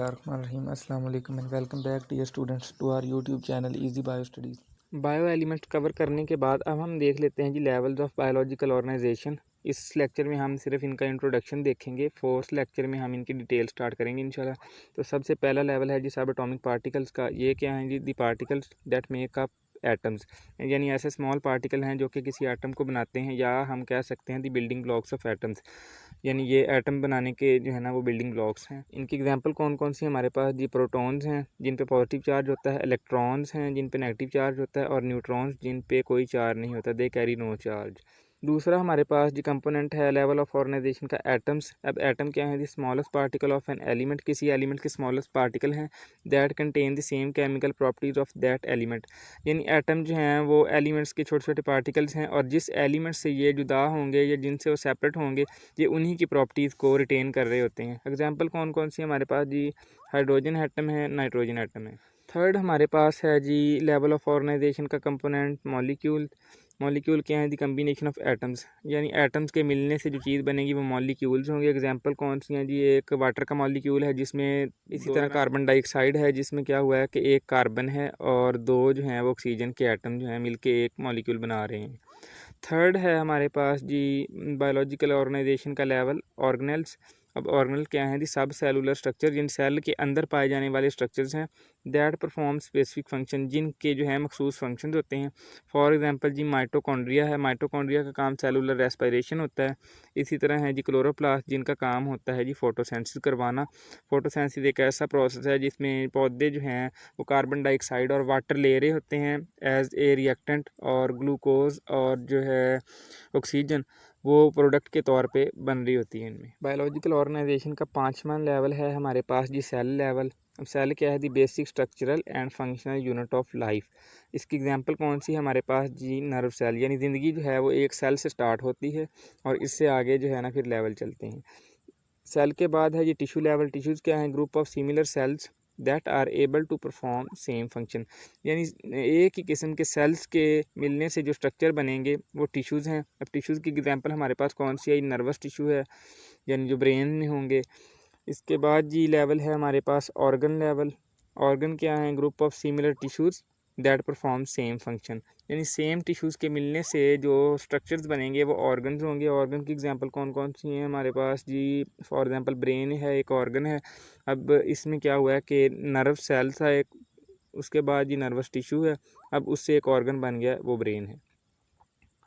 बिस्मिल्लाहिर्रहमानिर्रहीम अस्सलाम वालेकुम and welcome back dear students to our YouTube channel easy bio studies. Bio element cover करने के बाद अब हम देख लेते हैं जी लेवल्स ऑफ बायोलॉजिकल ऑर्गेनाइजेशन। इस लेक्चर में हम सिर्फ इनका इंट्रोडक्शन देखेंगे। फोर्थ लेक्चर में हम इनकी डिटेल स्टार्ट करेंगे इंशाल्लाह। तो सबसे पहला लेवल है जी सब एटॉमिक पार्टिकल्स का। ये क्या है जी? The particles that make up atoms, यानी ऐसे स्मॉल पार्टिकल हैं जो कि किसी एटम को बनाते हैं, या हम कह सकते हैं दी बिल्डिंग ब्लॉक्स ऑफ एटम्स, यानी ये एटम बनाने के जो है ना वो बिल्डिंग ब्लॉक्स हैं। इनकी एग्जांपल कौन कौन सी हमारे पास जी? प्रोटॉन्स हैं जिन पे पॉजिटिव चार्ज होता है, इलेक्ट्रॉन्स हैं जिन पे नेगेटिव चार्ज होता है, और न्यूट्रॉन्स जिन पे कोई चार्ज नहीं होता, दे कैरी नो चार्ज। दूसरा हमारे पास जी कंपोनेंट है लेवल ऑफ ऑर्गेनाइजेशन का, एटम्स। अब एटम क्या है? The smallest particle of an element, किसी एलिमेंट के स्मॉलेस्ट पार्टिकल हैं that contain the same chemical properties of that element, यानी एटम जो हैं वो एलिमेंट्स के छोटे छोटे पार्टिकल्स हैं, और जिस एलिमेंट से ये जुदा होंगे या जिनसे वो सेपरेट होंगे ये उन्हीं की प्रॉपर्टीज़ को रिटेन कर रहे होते हैं। एग्जांपल कौन कौन सी हमारे पास जी? हाइड्रोजन एटम है, नाइट्रोजन एटम है। थर्ड हमारे पास है जी लेवल ऑफ ऑर्गेनाइजेशन का कंपोनेंट, मॉलिक्यूल। मॉलिक्यूल क्या है? दी कम्बिनेशन ऑफ एटम्स, यानी एटम्स के मिलने से जो चीज़ बनेगी वो मॉलिक्यूल्स होंगे। एग्जांपल कौन सी हैं जी? एक वाटर का मॉलिक्यूल है जिसमें इसी तरह कार्बन डाइऑक्साइड है जिसमें क्या हुआ है कि एक कार्बन है और दो जो हैं वो ऑक्सीजन के एटम जो हैं मिलके एक मॉलिक्यूल बना रहे हैं। थर्ड है हमारे पास जी बायोलॉजिकल ऑर्गेनाइजेशन का लेवल, ऑर्गेनेल्स। अब ऑर्गेनल क्या है? दी सब सेलुलर स्ट्रक्चर, जिन सेल के अंदर पाए जाने वाले स्ट्रक्चर्स हैं, दैट परफॉर्म स्पेसिफिक फंक्शन, जिनके जो है मखसूस फंक्शन होते हैं। फॉर एग्जांपल जी माइटोकॉन्ड्रिया है, माइटोकॉन्ड्रिया का काम सेलुलर रेस्पिरेशन होता है। इसी तरह है जी क्लोरोप्लास्ट, जिनका काम होता है जी फोटोसेंसिस करवाना। फोटोसेंसिस एक ऐसा प्रोसेस है जिसमें पौधे जो हैं वो कार्बन डाइऑक्साइड और वाटर ले रहे होते हैं एज ए रिएक्टेंट, और ग्लूकोज और जो है ऑक्सीजन वो प्रोडक्ट के तौर पे बन रही होती है इनमें। बायोलॉजिकल ऑर्गेनाइजेशन का पांचवा लेवल है हमारे पास जी सेल लेवल। अब सेल क्या है? The basic structural and functional unit of life. इसकी एग्जांपल कौन सी है हमारे पास जी? नर्व सेल, यानी ज़िंदगी जो है वो एक सेल से स्टार्ट होती है और इससे आगे जो है ना फिर लेवल चलते हैं। सेल के बाद है जी टिश्यू लेवल। टिश्यूज़ क्या है? Group of similar cells that are able to perform same function, यानी एक ही किस्म के सेल्स के मिलने से जो स्ट्रक्चर बनेंगे वो टिश्यूज़ हैं। अब टिश्यूज़ की एग्जांपल हमारे पास कौन सी है? नर्वस टिश्यू है, यानी जो ब्रेन में होंगे। इसके बाद जी लेवल है हमारे पास ऑर्गन लेवल। ऑर्गन क्या है? Group of similar tissues that perform same function, यानी सेम टिश्यूज़ के मिलने से जो स्ट्रक्चर्स बनेंगे वो ऑर्गन्स होंगे। ऑर्गन की एग्जांपल कौन कौन सी हैं हमारे पास जी? फॉर एग्जांपल ब्रेन है, एक ऑर्गन है। अब इसमें क्या हुआ है कि नर्व सेल था एक, उसके बाद जी नर्वस टिश्यू है, अब उससे एक ऑर्गन बन गया, वो ब्रेन है।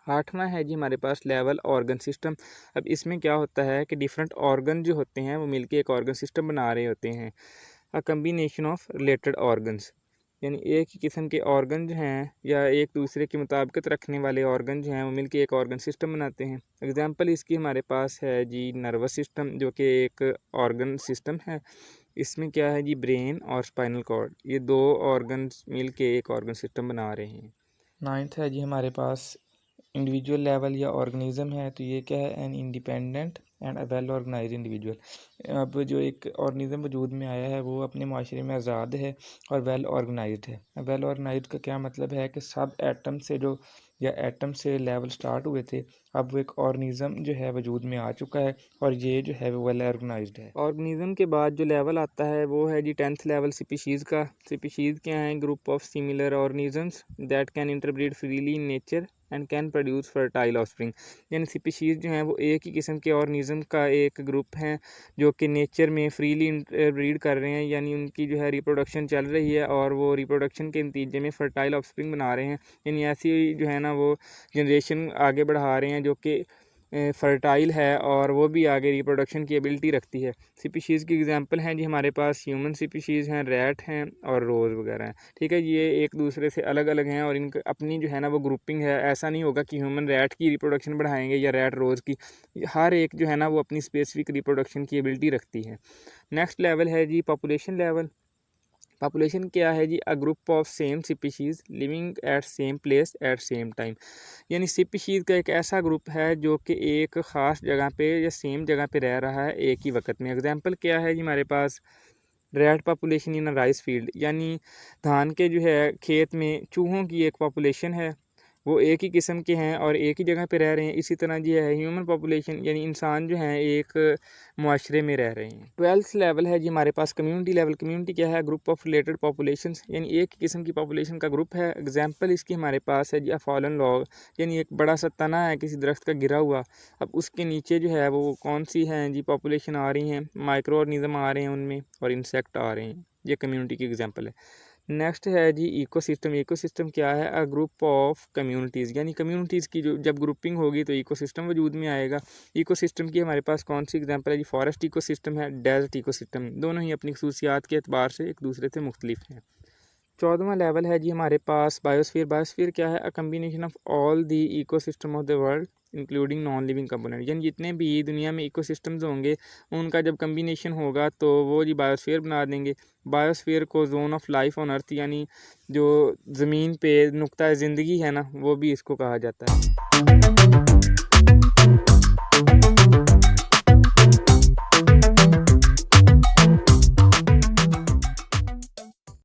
आठवां है जी हमारे पास लेवल ऑर्गन सिस्टम। अब इसमें क्या होता है कि डिफरेंट ऑर्गन जो होते हैं वो मिलके एक ऑर्गन सिस्टम बना रहे होते हैं। अ कम्बिनेशन ऑफ रिलेटेड ऑर्गन्स, यानी एक ही किस्म के ऑर्गन जो हैं या एक दूसरे की मुताबिकत रखने वाले ऑर्गन जो हैं वो मिलके एक ऑर्गन सिस्टम बनाते हैं। एग्जांपल इसकी हमारे पास है जी नर्वस सिस्टम, जो कि एक ऑर्गन सिस्टम है। इसमें क्या है जी? ब्रेन और स्पाइनल कॉर्ड, ये दो ऑर्गन्स मिलके एक ऑर्गन सिस्टम बना रहे हैं। नाइन्थ है जी हमारे पास इंडिविजुअल लेवल या ऑर्गेनिज्म है। तो ये क्या है? An independent and well organize individual. अब जो एक ऑर्गेनिज्म वजूद में आया है वो अपने माशरे में आज़ाद है और वेल ऑर्गेनाइज्ड है। वेल ऑर्गेनाइज्ड का क्या मतलब है कि सब एटम से जो या एटम से लेवल स्टार्ट हुए थे, अब वो एक ऑर्गेनिज्म जो है वजूद में आ चुका है और ये जो है वो वेल ऑर्गेनाइज्ड है। ऑर्गेनिज्म के बाद जो लेवल आता है वो है जी 10th लेवल स्पीशीज़ का। स्पीशीज़ क्या है? Group of similar organisms that can interbreed freely in nature and can produce fertile offspring, यानी स्पीशीज़ जो हैं वो एक ही किस्म के ऑर्गेनिज्म का एक ग्रुप हैं जो कि नेचर में फ्रीली ब्रीड कर रहे हैं, यानी उनकी जो है रिप्रोडक्शन चल रही है और वो रिप्रोडक्शन के नतीजे में फर्टाइल ऑफस्प्रिंग बना रहे हैं, यानी ऐसी जो है ना वो जनरेशन आगे बढ़ा रहे हैं जो कि फर्टाइल है और वो भी आगे रिप्रोडक्शन की एबिलिटी रखती है। स्पीशीज़ की एग्जांपल हैं जी हमारे पास ह्यूमन स्पीशीज़ हैं, रैट हैं और रोज़ वगैरह हैं। ठीक है, ये एक दूसरे से अलग अलग हैं और इनका अपनी जो है ना वो ग्रुपिंग है। ऐसा नहीं होगा कि ह्यूमन रैट की रिप्रोडक्शन बढ़ाएंगे या रैट रोज़ की, हर एक जो है ना वो अपनी स्पेसिफिक रिप्रोडक्शन की एबिलिटी रखती है। नेक्स्ट लेवल है जी पॉपुलेशन लेवल। पॉपुलेशन क्या है जी? A group of same species living at same place at same time, यानी स्पीशीज़ का एक ऐसा ग्रुप है जो कि एक ख़ास जगह पे या सेम जगह पे रह रहा है एक ही वक्त में। एग्जांपल क्या है जी हमारे पास? Rat population in a rice field, यानी धान के जो है खेत में चूहों की एक पॉपुलेशन है, वो एक ही किस्म के हैं और एक ही जगह पे रह रहे हैं। इसी तरह जी है ह्यूमन पॉपुलेशन, यानी इंसान जो हैं एक मुआशरे में रह रहे हैं। 12th लेवल है जी हमारे पास कम्युनिटी लेवल। कम्युनिटी क्या है? ग्रुप ऑफ रिलेटेड पॉपुलेशंस, यानी एक ही किस्म की पॉपुलेशन का ग्रुप है। एग्जाम्पल इसकी हमारे पास है जी फॉलन लॉग, यानी एक बड़ा सा तना है किसी दरख्त का गिरा हुआ, अब उसके नीचे जो है वो कौन सी हैं जी पॉपुलेशन आ रही हैं, माइक्रो ऑर्गेनिज्म आ रहे हैं उनमें और इंसेक्ट आ रहे हैं। ये कम्युनिटी की एग्जांपल है। नेक्स्ट है जी इकोसिस्टम। इकोसिस्टम क्या है? अ ग्रुप ऑफ कम्युनिटीज़, यानी कम्युनिटीज़ की जो जब ग्रुपिंग होगी तो इकोसिस्टम वजूद में आएगा। इकोसिस्टम की हमारे पास कौन सी एग्जांपल है जी? फॉरेस्ट इकोसिस्टम है, डेजर्ट इकोसिस्टम, दोनों ही अपनी खसूसियात के अतबार से एक दूसरे से मुख्तलिफ हैं। 14वां लेवल है जी हमारे पास बायोस्फीयर। बायोस्फीयर क्या है? अ combination of all the ecosystem of the world including non living component, यानी जितने भी दुनिया में इकोसिस्टम्स होंगे उनका जब कम्बिनेशन होगा तो वो जी बायोस्फीयर बना देंगे। बायोस्फीयर को zone of life on earth, यानी जो ज़मीन पे नुक्ता ज़िंदगी है ना, वो भी इसको कहा जाता है।